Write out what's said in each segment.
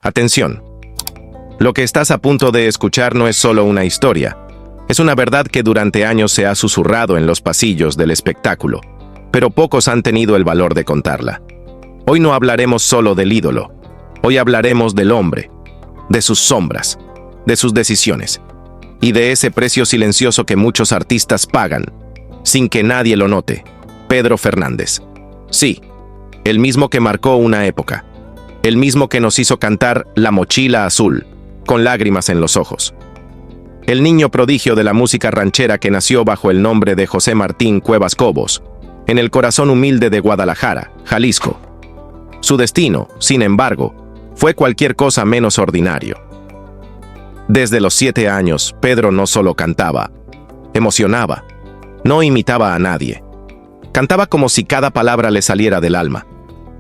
Atención. Lo que estás a punto de escuchar no es solo una historia. Es una verdad que durante años se ha susurrado en los pasillos del espectáculo, pero pocos han tenido el valor de contarla. Hoy no hablaremos solo del ídolo. Hoy hablaremos del hombre, de sus sombras, de sus decisiones y de ese precio silencioso que muchos artistas pagan, sin que nadie lo note. Pedro Fernández. Sí, el mismo que marcó una época. El mismo que nos hizo cantar La Mochila Azul, con lágrimas en los ojos. El niño prodigio de la música ranchera que nació bajo el nombre de José Martín Cuevas Cobos, en el corazón humilde de Guadalajara, Jalisco. Su destino, sin embargo, fue cualquier cosa menos ordinario. Desde los 7 años, Pedro no solo cantaba, emocionaba, no imitaba a nadie. Cantaba como si cada palabra le saliera del alma,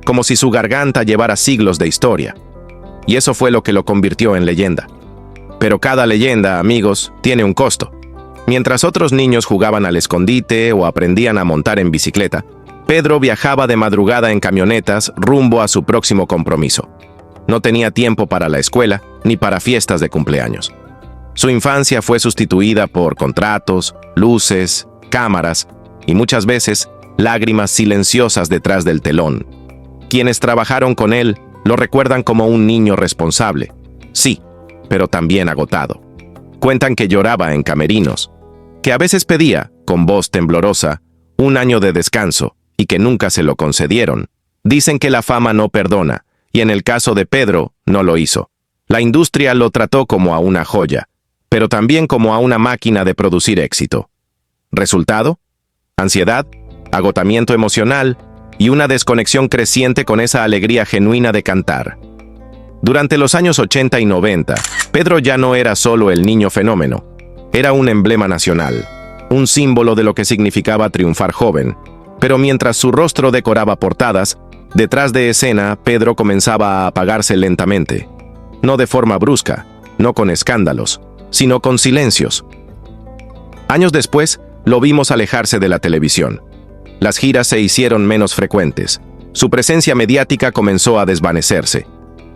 como si su garganta llevara siglos de historia. Y eso fue lo que lo convirtió en leyenda. Pero cada leyenda, amigos, tiene un costo. Mientras otros niños jugaban al escondite o aprendían a montar en bicicleta, Pedro viajaba de madrugada en camionetas rumbo a su próximo compromiso. No tenía tiempo para la escuela ni para fiestas de cumpleaños. Su infancia fue sustituida por contratos, luces, cámaras y muchas veces lágrimas silenciosas detrás del telón. Quienes trabajaron con él lo recuerdan como un niño responsable, sí, pero también agotado. Cuentan que lloraba en camerinos, que a veces pedía, con voz temblorosa, un año de descanso y que nunca se lo concedieron. Dicen que la fama no perdona, y en el caso de Pedro, no lo hizo. La industria lo trató como a una joya, pero también como a una máquina de producir éxito. ¿Resultado? Ansiedad, agotamiento emocional y una desconexión creciente con esa alegría genuina de cantar. Durante los años 80 y 90, Pedro ya no era solo el niño fenómeno, era un emblema nacional, un símbolo de lo que significaba triunfar joven. Pero mientras su rostro decoraba portadas, detrás de escena, Pedro comenzaba a apagarse lentamente. No de forma brusca, no con escándalos, sino con silencios. Años después, lo vimos alejarse de la televisión. Las giras se hicieron menos frecuentes. Su presencia mediática comenzó a desvanecerse.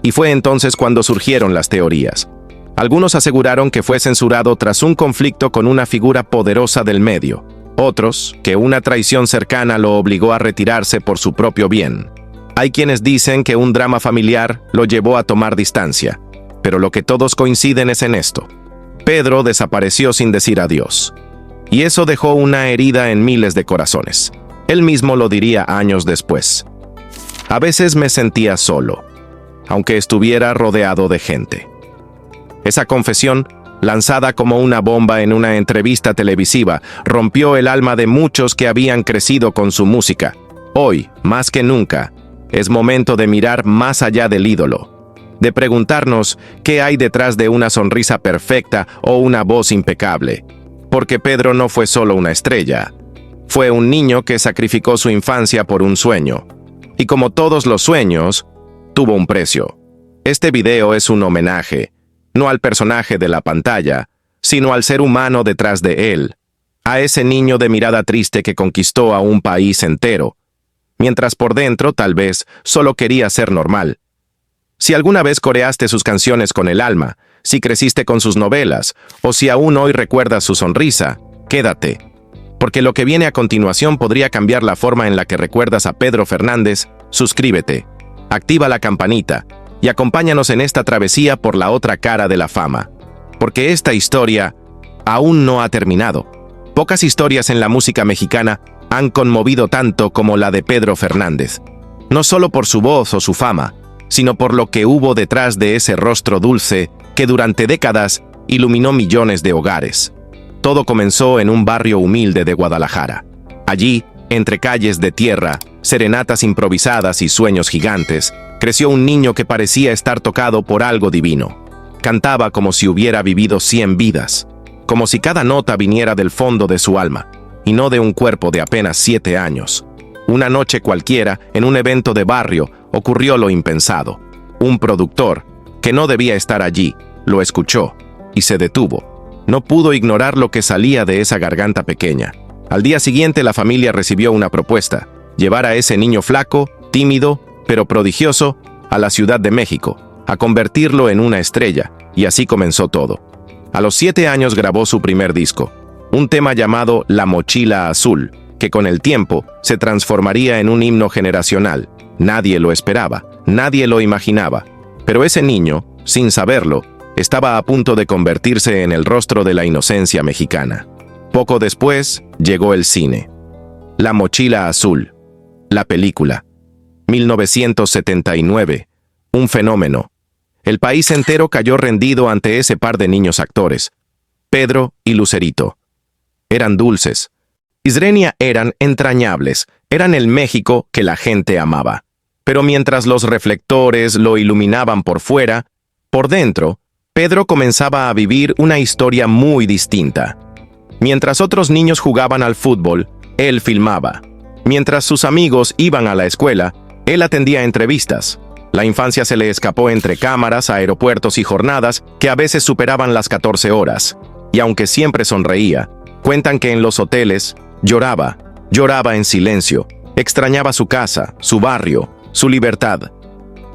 Y fue entonces cuando surgieron las teorías. Algunos aseguraron que fue censurado tras un conflicto con una figura poderosa del medio. Otros, que una traición cercana lo obligó a retirarse por su propio bien. Hay quienes dicen que un drama familiar lo llevó a tomar distancia, pero lo que todos coinciden es en esto. Pedro desapareció sin decir adiós. Y eso dejó una herida en miles de corazones. Él mismo lo diría años después. A veces me sentía solo, aunque estuviera rodeado de gente. Esa confesión, lanzada como una bomba en una entrevista televisiva, rompió el alma de muchos que habían crecido con su música. Hoy, más que nunca, es momento de mirar más allá del ídolo, de preguntarnos qué hay detrás de una sonrisa perfecta o una voz impecable. Porque Pedro no fue solo una estrella, fue un niño que sacrificó su infancia por un sueño. Y como todos los sueños, tuvo un precio. Este video es un homenaje, no al personaje de la pantalla, sino al ser humano detrás de él, a ese niño de mirada triste que conquistó a un país entero, mientras por dentro tal vez solo quería ser normal. Si alguna vez coreaste sus canciones con el alma, si creciste con sus novelas, o si aún hoy recuerdas su sonrisa, quédate, porque lo que viene a continuación podría cambiar la forma en la que recuerdas a Pedro Fernández. Suscríbete, activa la campanita, y acompáñanos en esta travesía por la otra cara de la fama. Porque esta historia aún no ha terminado. Pocas historias en la música mexicana han conmovido tanto como la de Pedro Fernández. No solo por su voz o su fama, sino por lo que hubo detrás de ese rostro dulce que durante décadas iluminó millones de hogares. Todo comenzó en un barrio humilde de Guadalajara. Allí, entre calles de tierra, serenatas improvisadas y sueños gigantes, creció un niño que parecía estar tocado por algo divino. Cantaba como si hubiera vivido 100 vidas, como si cada nota viniera del fondo de su alma, y no de un cuerpo de apenas 7 años. Una noche cualquiera, en un evento de barrio, ocurrió lo impensado. Un productor, que no debía estar allí, lo escuchó, y se detuvo. No pudo ignorar lo que salía de esa garganta pequeña. Al día siguiente la familia recibió una propuesta: llevar a ese niño flaco, tímido, pero prodigioso, a la Ciudad de México, a convertirlo en una estrella, y así comenzó todo. A los 7 años grabó su primer disco, un tema llamado La Mochila Azul, que con el tiempo se transformaría en un himno generacional. Nadie lo esperaba, nadie lo imaginaba, pero ese niño, sin saberlo, estaba a punto de convertirse en el rostro de la inocencia mexicana. Poco después, llegó el cine. La Mochila Azul, la película. 1979, un fenómeno. El país entero cayó rendido ante ese par de niños actores, Pedro y Lucerito. Eran dulces. Isrenia eran entrañables, eran el México que la gente amaba. Pero mientras los reflectores lo iluminaban por fuera, por dentro, Pedro comenzaba a vivir una historia muy distinta. Mientras otros niños jugaban al fútbol, él filmaba. Mientras sus amigos iban a la escuela, él atendía entrevistas. La infancia se le escapó entre cámaras, aeropuertos y jornadas que a veces superaban las 14 horas. Y aunque siempre sonreía, cuentan que en los hoteles lloraba en silencio, extrañaba su casa, su barrio, su libertad.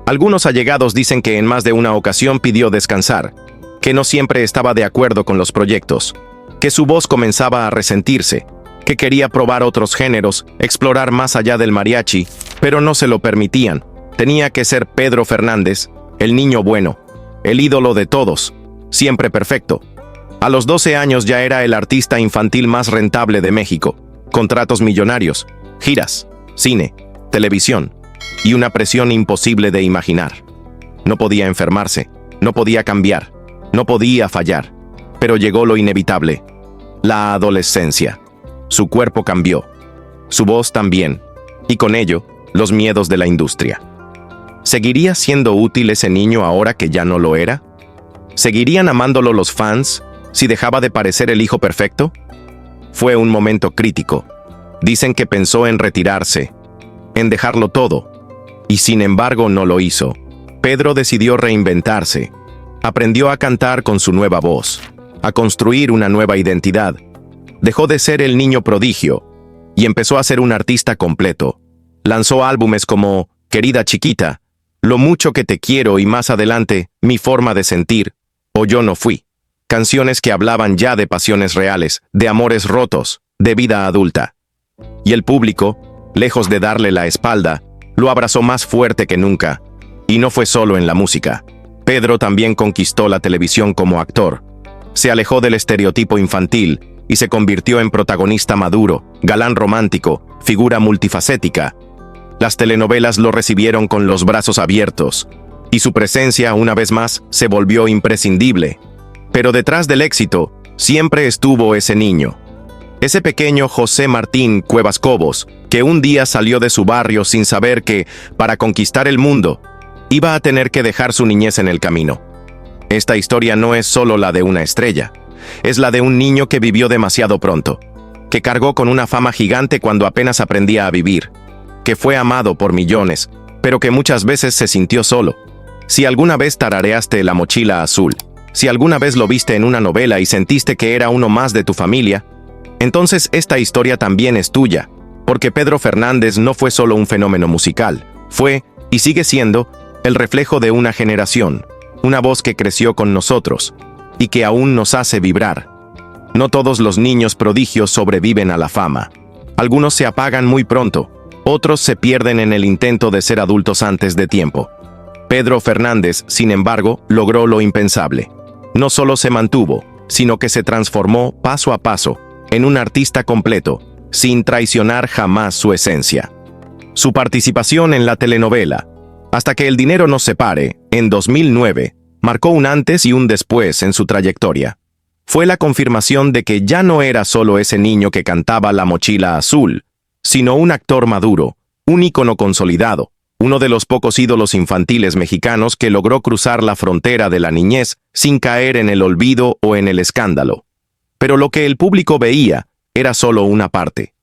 Algunos allegados dicen que en más de una ocasión pidió descansar, que no siempre estaba de acuerdo con los proyectos, que su voz comenzaba a resentirse, que quería probar otros géneros, explorar más allá del mariachi, pero no se lo permitían. Tenía que ser Pedro Fernández, el niño bueno, el ídolo de todos, siempre perfecto. A los 12 años ya era el artista infantil más rentable de México, contratos millonarios, giras, cine, televisión y una presión imposible de imaginar. No podía enfermarse, no podía cambiar, no podía fallar, pero llegó lo inevitable, la adolescencia. Su cuerpo cambió, su voz también, y con ello, los miedos de la industria. ¿Seguiría siendo útil ese niño ahora que ya no lo era? ¿Seguirían amándolo los fans si dejaba de parecer el hijo perfecto? Fue un momento crítico. Dicen que pensó en retirarse, en dejarlo todo, y sin embargo no lo hizo. Pedro decidió reinventarse. Aprendió a cantar con su nueva voz, a construir una nueva identidad. Dejó de ser el niño prodigio y empezó a ser un artista completo. Lanzó álbumes como Querida Chiquita, Lo mucho que te quiero y más adelante, Mi forma de sentir, o Yo no fui. Canciones que hablaban ya de pasiones reales, de amores rotos, de vida adulta. Y el público, lejos de darle la espalda, lo abrazó más fuerte que nunca. Y no fue solo en la música. Pedro también conquistó la televisión como actor. Se alejó del estereotipo infantil y se convirtió en protagonista maduro, galán romántico, figura multifacética. Las telenovelas lo recibieron con los brazos abiertos, y su presencia, una vez más, se volvió imprescindible. Pero detrás del éxito, siempre estuvo ese niño. Ese pequeño José Martín Cuevas Cobos, que un día salió de su barrio sin saber que, para conquistar el mundo, iba a tener que dejar su niñez en el camino. Esta historia no es solo la de una estrella, es la de un niño que vivió demasiado pronto, que cargó con una fama gigante cuando apenas aprendía a vivir, que fue amado por millones, pero que muchas veces se sintió solo. Si alguna vez tarareaste La Mochila Azul, si alguna vez lo viste en una novela y sentiste que era uno más de tu familia, entonces esta historia también es tuya, porque Pedro Fernández no fue solo un fenómeno musical, fue, y sigue siendo, el reflejo de una generación, una voz que creció con nosotros, y que aún nos hace vibrar. No todos los niños prodigios sobreviven a la fama. Algunos se apagan muy pronto, otros se pierden en el intento de ser adultos antes de tiempo. Pedro Fernández, sin embargo, logró lo impensable. No solo se mantuvo, sino que se transformó paso a paso en un artista completo, sin traicionar jamás su esencia. Su participación en la telenovela, Hasta que el dinero nos separe, en 2009, marcó un antes y un después en su trayectoria. Fue la confirmación de que ya no era solo ese niño que cantaba La Mochila Azul, sino un actor maduro, un ícono consolidado, uno de los pocos ídolos infantiles mexicanos que logró cruzar la frontera de la niñez sin caer en el olvido o en el escándalo. Pero lo que el público veía era solo una parte.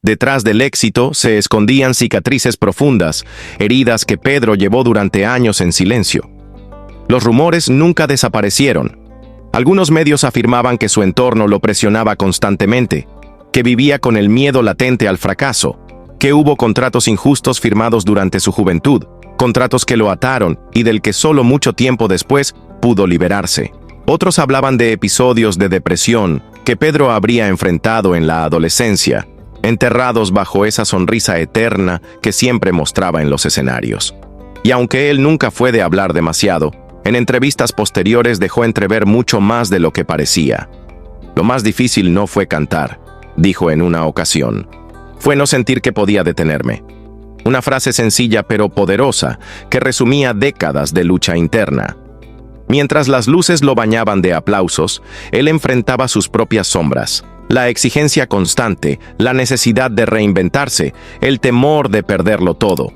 Detrás del éxito se escondían cicatrices profundas, heridas que Pedro llevó durante años en silencio. Los rumores nunca desaparecieron. Algunos medios afirmaban que su entorno lo presionaba constantemente, que vivía con el miedo latente al fracaso, que hubo contratos injustos firmados durante su juventud, contratos que lo ataron y del que solo mucho tiempo después pudo liberarse. Otros hablaban de episodios de depresión que Pedro habría enfrentado en la adolescencia, enterrados bajo esa sonrisa eterna que siempre mostraba en los escenarios. Y aunque él nunca fue de hablar demasiado, en entrevistas posteriores dejó entrever mucho más de lo que parecía. Lo más difícil no fue cantar, dijo en una ocasión. Fue no sentir que podía detenerme. Una frase sencilla pero poderosa que resumía décadas de lucha interna. Mientras las luces lo bañaban de aplausos, él enfrentaba sus propias sombras. La exigencia constante, la necesidad de reinventarse, el temor de perderlo todo.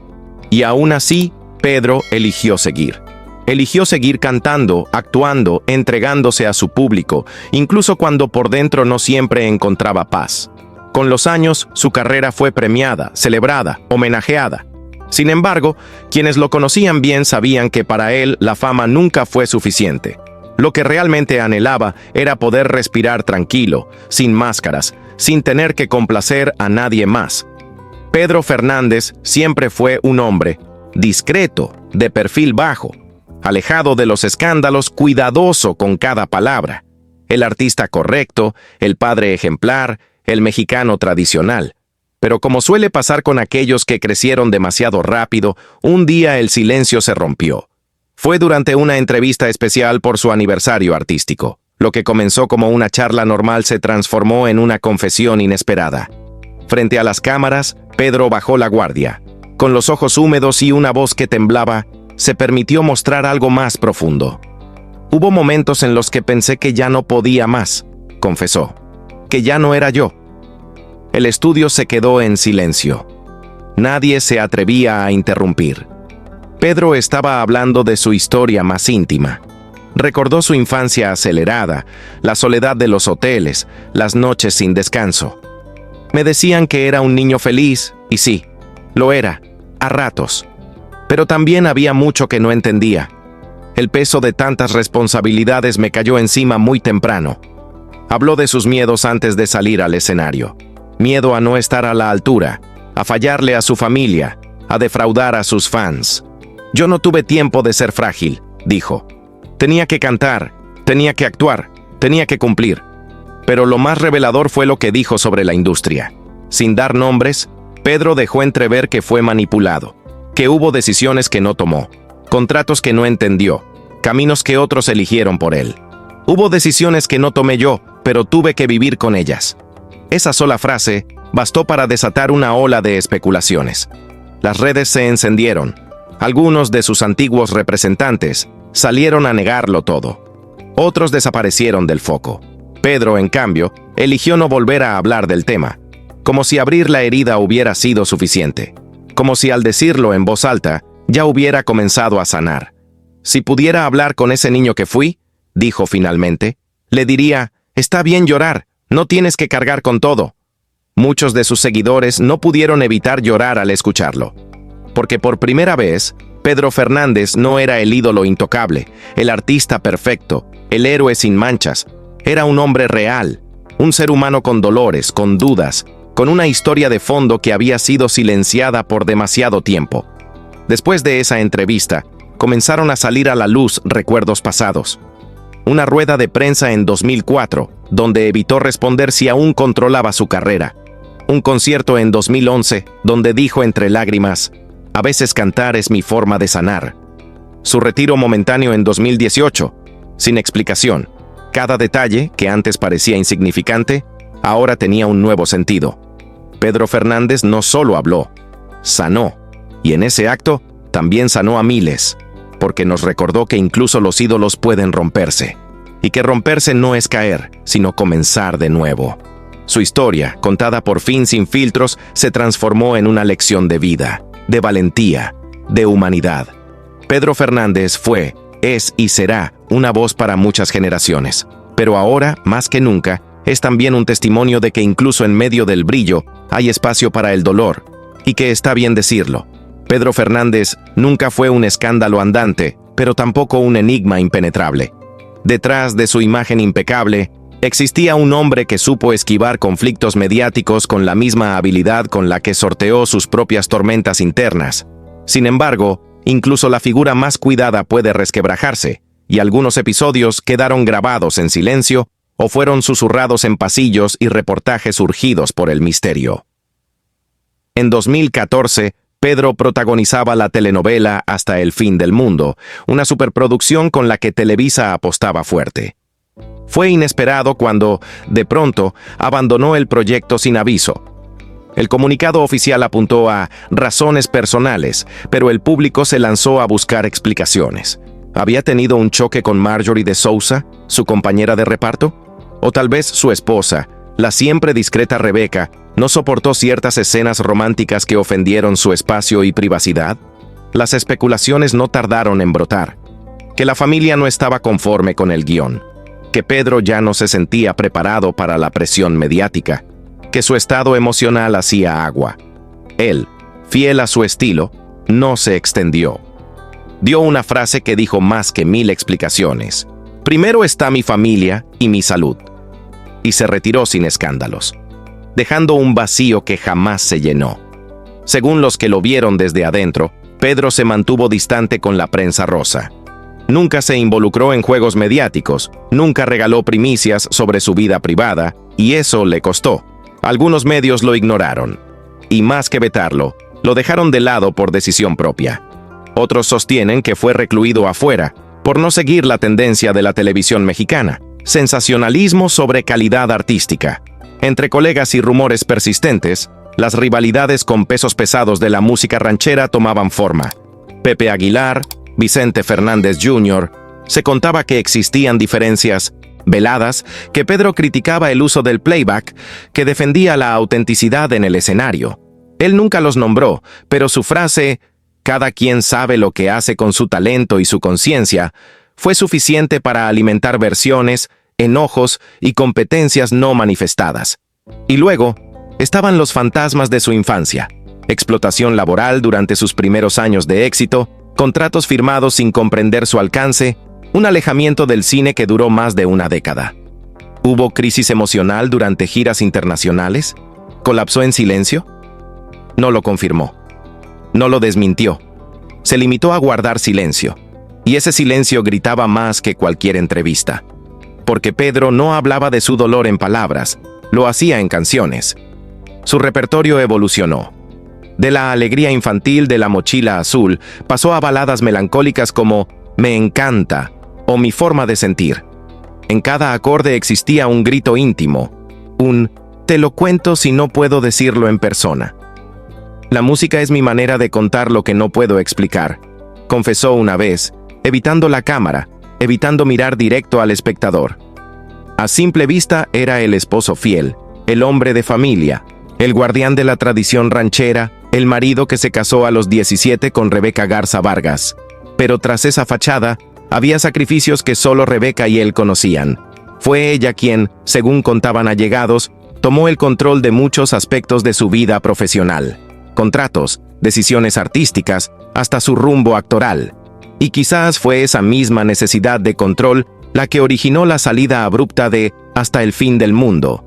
Y aún así, Pedro eligió seguir. Eligió seguir cantando, actuando, entregándose a su público, incluso cuando por dentro no siempre encontraba paz. Con los años, su carrera fue premiada, celebrada, homenajeada. Sin embargo, quienes lo conocían bien sabían que para él la fama nunca fue suficiente. Lo que realmente anhelaba era poder respirar tranquilo, sin máscaras, sin tener que complacer a nadie más. Pedro Fernández siempre fue un hombre discreto, de perfil bajo, alejado de los escándalos, cuidadoso con cada palabra. El artista correcto, el padre ejemplar, el mexicano tradicional. Pero como suele pasar con aquellos que crecieron demasiado rápido, un día el silencio se rompió. Fue durante una entrevista especial por su aniversario artístico. Lo que comenzó como una charla normal se transformó en una confesión inesperada. Frente a las cámaras, Pedro bajó la guardia. Con los ojos húmedos y una voz que temblaba, se permitió mostrar algo más profundo. Hubo momentos en los que pensé que ya no podía más, confesó. Que ya no era yo. El estudio se quedó en silencio. Nadie se atrevía a interrumpir. Pedro estaba hablando de su historia más íntima. Recordó su infancia acelerada, la soledad de los hoteles, las noches sin descanso. Me decían que era un niño feliz, y sí, lo era, a ratos. Pero también había mucho que no entendía. El peso de tantas responsabilidades me cayó encima muy temprano. Habló de sus miedos antes de salir al escenario. Miedo a no estar a la altura, a fallarle a su familia, a defraudar a sus fans. Yo no tuve tiempo de ser frágil, dijo. Tenía que cantar, tenía que actuar, tenía que cumplir. Pero lo más revelador fue lo que dijo sobre la industria. Sin dar nombres, Pedro dejó entrever que fue manipulado, que hubo decisiones que no tomó, contratos que no entendió, caminos que otros eligieron por él. Hubo decisiones que no tomé yo, pero tuve que vivir con ellas. Esa sola frase bastó para desatar una ola de especulaciones. Las redes se encendieron. Algunos de sus antiguos representantes salieron a negarlo todo. Otros desaparecieron del foco. Pedro, en cambio, eligió no volver a hablar del tema, como si abrir la herida hubiera sido suficiente, como si al decirlo en voz alta ya hubiera comenzado a sanar. Si pudiera hablar con ese niño que fui, dijo finalmente, le diría, está bien llorar, no tienes que cargar con todo. Muchos de sus seguidores no pudieron evitar llorar al escucharlo. Porque por primera vez, Pedro Fernández no era el ídolo intocable, el artista perfecto, el héroe sin manchas. Era un hombre real, un ser humano con dolores, con dudas, con una historia de fondo que había sido silenciada por demasiado tiempo. Después de esa entrevista, comenzaron a salir a la luz recuerdos pasados. Una rueda de prensa en 2004, donde evitó responder si aún controlaba su carrera. Un concierto en 2011, donde dijo entre lágrimas, a veces cantar es mi forma de sanar. Su retiro momentáneo en 2018, sin explicación. Cada detalle, que antes parecía insignificante, ahora tenía un nuevo sentido. Pedro Fernández no solo habló, sanó. Y en ese acto, también sanó a miles, porque nos recordó que incluso los ídolos pueden romperse. Y que romperse no es caer, sino comenzar de nuevo. Su historia, contada por fin sin filtros, se transformó en una lección de vida, de valentía, de humanidad. Pedro Fernández fue, es y será una voz para muchas generaciones. Pero ahora, más que nunca, es también un testimonio de que incluso en medio del brillo hay espacio para el dolor, y que está bien decirlo. Pedro Fernández nunca fue un escándalo andante, pero tampoco un enigma impenetrable. Detrás de su imagen impecable, existía un hombre que supo esquivar conflictos mediáticos con la misma habilidad con la que sorteó sus propias tormentas internas. Sin embargo, Incluso la figura más cuidada puede resquebrajarse, y algunos episodios quedaron grabados en silencio o fueron susurrados en pasillos y reportajes urgidos por el misterio. En 2014, Pedro protagonizaba la telenovela Hasta el fin del mundo, una superproducción con la que Televisa apostaba fuerte. Fue inesperado cuando, de pronto, abandonó el proyecto sin aviso. El comunicado oficial apuntó a razones personales, pero el público se lanzó a buscar explicaciones. ¿Había tenido un choque con Marjorie de Sousa, su compañera de reparto? ¿O tal vez su esposa, la siempre discreta Rebeca, no soportó ciertas escenas románticas que ofendieron su espacio y privacidad? Las especulaciones no tardaron en brotar. Que la familia no estaba conforme con el guión. Que Pedro ya no se sentía preparado para la presión mediática. Que su estado emocional hacía agua. Él, fiel a su estilo, no se extendió. Dio una frase que dijo más que 1000 explicaciones. Primero está mi familia y mi salud. Y se retiró sin escándalos, dejando un vacío que jamás se llenó. Según los que lo vieron desde adentro, Pedro se mantuvo distante con la prensa rosa. Nunca se involucró en juegos mediáticos, nunca regaló primicias sobre su vida privada, y eso le costó. Algunos medios lo ignoraron, y más que vetarlo, lo dejaron de lado por decisión propia. Otros sostienen que fue recluido afuera, por no seguir la tendencia de la televisión mexicana, sensacionalismo sobre calidad artística. Entre colegas y rumores persistentes, las rivalidades con pesos pesados de la música ranchera tomaban forma. Pepe Aguilar, Vicente Fernández Jr., se contaba que existían diferencias veladas, que Pedro criticaba el uso del playback, que defendía la autenticidad en el escenario. Él nunca los nombró, pero su frase, "Cada quien sabe lo que hace con su talento y su conciencia", fue suficiente para alimentar versiones, enojos y competencias no manifestadas. Y luego, estaban los fantasmas de su infancia: explotación laboral durante sus primeros años de éxito, contratos firmados sin comprender su alcance, un alejamiento del cine que duró más de una década. ¿Hubo crisis emocional durante giras internacionales? ¿Colapsó en silencio? No lo confirmó. No lo desmintió. Se limitó a guardar silencio. Y ese silencio gritaba más que cualquier entrevista. Porque Pedro no hablaba de su dolor en palabras, lo hacía en canciones. Su repertorio evolucionó. De la alegría infantil de La mochila azul, pasó a baladas melancólicas como Me encanta o Mi forma de sentir. En cada acorde existía un grito íntimo, un te lo cuento si no puedo decirlo en persona. La música es mi manera de contar lo que no puedo explicar, confesó una vez, evitando la cámara, evitando mirar directo al espectador. A simple vista era el esposo fiel, el hombre de familia, el guardián de la tradición ranchera, el marido que se casó a los 17 con Rebeca Garza Vargas. Pero tras esa fachada, había sacrificios que solo Rebeca y él conocían. Fue ella quien, según contaban allegados, tomó el control de muchos aspectos de su vida profesional. Contratos, decisiones artísticas, hasta su rumbo actoral. Y quizás fue esa misma necesidad de control la que originó la salida abrupta de Hasta el fin del mundo.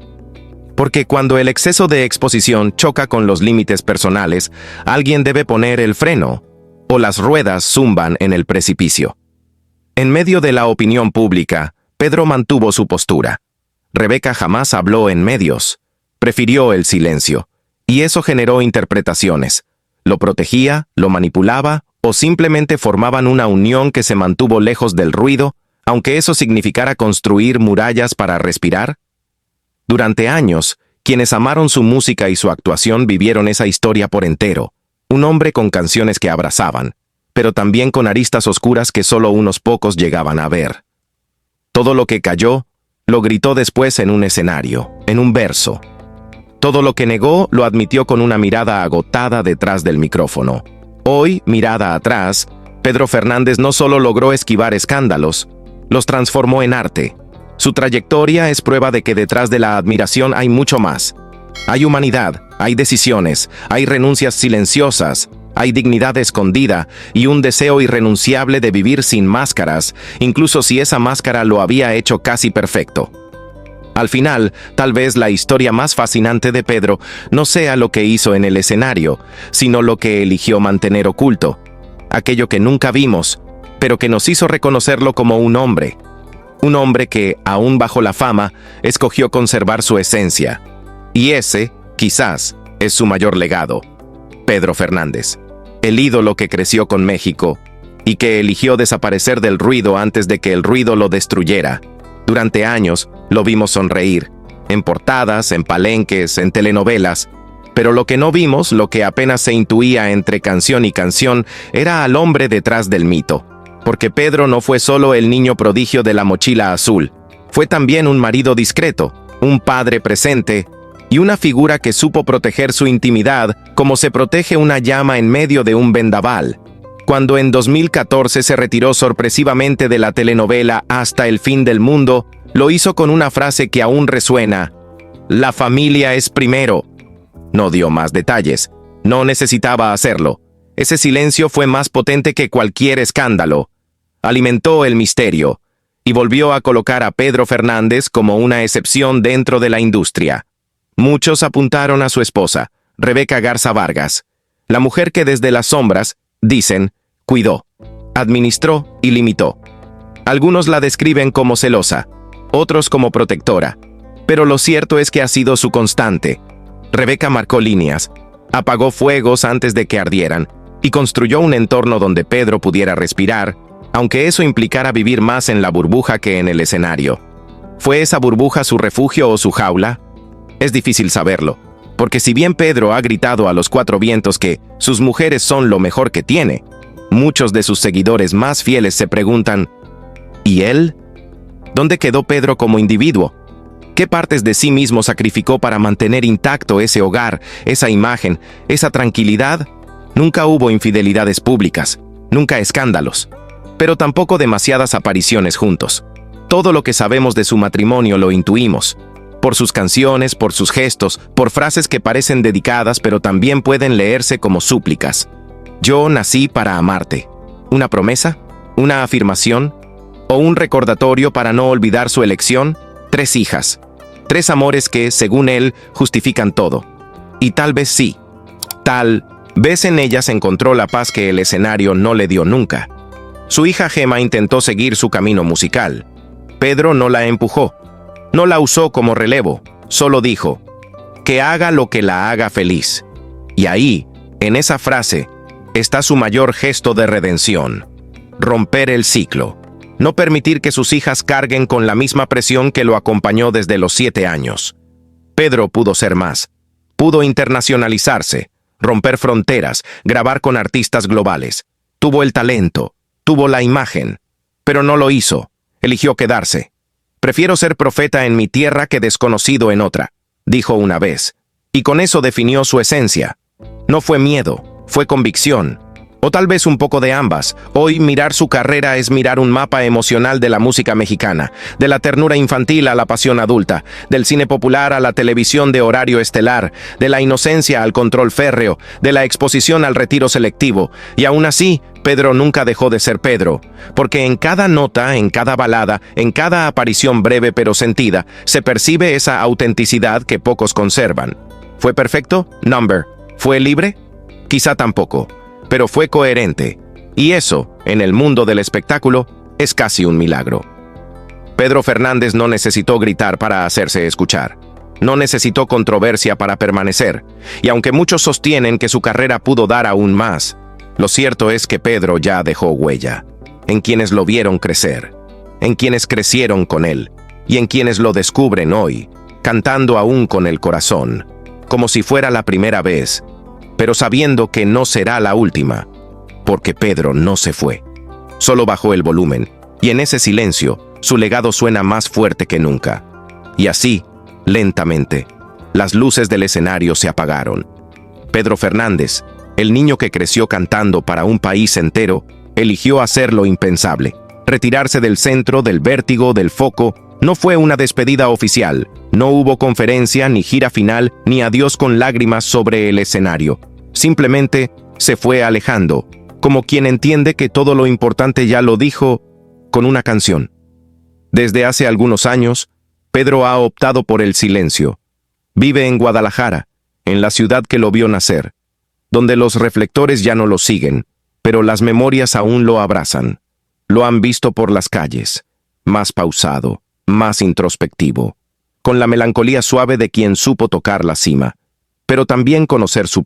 Porque cuando el exceso de exposición choca con los límites personales, alguien debe poner el freno, o las ruedas zumban en el precipicio. En medio de la opinión pública, Pedro mantuvo su postura. Rebeca jamás habló en medios. Prefirió el silencio. Y eso generó interpretaciones. Lo protegía, lo manipulaba, o simplemente formaban una unión que se mantuvo lejos del ruido, aunque eso significara construir murallas para respirar. Durante años, quienes amaron su música y su actuación vivieron esa historia por entero. Un hombre con canciones que abrazaban, pero también con aristas oscuras que solo unos pocos llegaban a ver. Todo lo que cayó, lo gritó después en un escenario, en un verso. Todo lo que negó, lo admitió con una mirada agotada detrás del micrófono. Hoy, mirada atrás, Pedro Fernández no solo logró esquivar escándalos, los transformó en arte. Su trayectoria es prueba de que detrás de la admiración hay mucho más. Hay humanidad, hay decisiones, hay renuncias silenciosas, hay dignidad escondida y un deseo irrenunciable de vivir sin máscaras, incluso si esa máscara lo había hecho casi perfecto. Al final, tal vez la historia más fascinante de Pedro no sea lo que hizo en el escenario, sino lo que eligió mantener oculto. aquello que nunca vimos, pero que nos hizo reconocerlo como un hombre que, aún bajo la fama, escogió conservar su esencia. Y ese, quizás, es su mayor legado. Pedro Fernández, el ídolo que creció con México y que eligió desaparecer del ruido antes de que el ruido lo destruyera. Durante años lo vimos sonreír, en portadas, en palenques, en telenovelas, pero lo que no vimos, lo que apenas se intuía entre canción y canción, era al hombre detrás del mito. Porque Pedro no fue solo el niño prodigio de la mochila azul, fue también un marido discreto, un padre presente y una figura que supo proteger su intimidad como se protege una llama en medio de un vendaval. Cuando en 2014 se retiró sorpresivamente de la telenovela Hasta el fin del mundo, lo hizo con una frase que aún resuena: «La familia es primero». No dio más detalles, no necesitaba hacerlo. Ese silencio fue más potente que cualquier escándalo. Alimentó el misterio y volvió a colocar a Pedro Fernández como una excepción dentro de la industria. Muchos apuntaron a su esposa, Rebeca Garza Vargas, la mujer que desde las sombras, dicen, cuidó, administró y limitó. Algunos la describen como celosa, otros como protectora, pero lo cierto es que ha sido su constante. Rebeca marcó líneas, apagó fuegos antes de que ardieran y construyó un entorno donde Pedro pudiera respirar, aunque eso implicara vivir más en la burbuja que en el escenario. ¿Fue esa burbuja su refugio o su jaula? Es difícil saberlo, porque si bien Pedro ha gritado a los cuatro vientos que sus mujeres son lo mejor que tiene, muchos de sus seguidores más fieles se preguntan, ¿y él? ¿Dónde quedó Pedro como individuo? ¿Qué partes de sí mismo sacrificó para mantener intacto ese hogar, esa imagen, esa tranquilidad? Nunca hubo infidelidades públicas, nunca escándalos, pero tampoco demasiadas apariciones juntos. Todo lo que sabemos de su matrimonio lo intuimos, por sus canciones, por sus gestos, por frases que parecen dedicadas pero también pueden leerse como súplicas. Yo nací para amarte. ¿Una promesa? ¿Una afirmación? ¿O un recordatorio para no olvidar su elección? 3 hijas. 3 amores que, según él, justifican todo. Y tal vez sí. Tal vez en ellas encontró la paz que el escenario no le dio nunca. Su hija Gema intentó seguir su camino musical. Pedro no la empujó. No la usó como relevo. Solo dijo, que haga lo que la haga feliz. Y ahí, en esa frase, está su mayor gesto de redención. Romper el ciclo. No permitir que sus hijas carguen con la misma presión que lo acompañó desde los 7 años. Pedro pudo ser más. Pudo internacionalizarse, romper fronteras, grabar con artistas globales. Tuvo el talento, tuvo la imagen, pero no lo hizo. Eligió quedarse. Prefiero ser profeta en mi tierra que desconocido en otra, dijo una vez. Y con eso definió su esencia. No fue miedo, fue convicción. O tal vez un poco de ambas. Hoy mirar su carrera es mirar un mapa emocional de la música mexicana, de la ternura infantil a la pasión adulta, del cine popular a la televisión de horario estelar, de la inocencia al control férreo, de la exposición al retiro selectivo. Y aún así, Pedro nunca dejó de ser Pedro, porque en cada nota, en cada balada, en cada aparición breve pero sentida, se percibe esa autenticidad que pocos conservan. ¿Fue perfecto? Number. ¿Fue libre? Quizá tampoco. Pero fue coherente, y eso, en el mundo del espectáculo, es casi un milagro. Pedro Fernández no necesitó gritar para hacerse escuchar. No necesitó controversia para permanecer, y aunque muchos sostienen que su carrera pudo dar aún más, lo cierto es que Pedro ya dejó huella, en quienes lo vieron crecer, en quienes crecieron con él, y en quienes lo descubren hoy, cantando aún con el corazón, como si fuera la primera vez, pero sabiendo que no será la última, porque Pedro no se fue. Solo bajó el volumen, y en ese silencio, su legado suena más fuerte que nunca. Y así, lentamente, las luces del escenario se apagaron. Pedro Fernández, el niño que creció cantando para un país entero, eligió hacer lo impensable. Retirarse del centro, del vértigo, del foco. No fue una despedida oficial, no hubo conferencia, ni gira final, ni adiós con lágrimas sobre el escenario. Simplemente se fue alejando, como quien entiende que todo lo importante ya lo dijo con una canción. Desde hace algunos años, Pedro ha optado por el silencio. Vive en Guadalajara, en la ciudad que lo vio nacer, donde los reflectores ya no lo siguen, pero las memorias aún lo abrazan. Lo han visto por las calles, más pausado, más introspectivo, con la melancolía suave de quien supo tocar la cima, pero también conocer su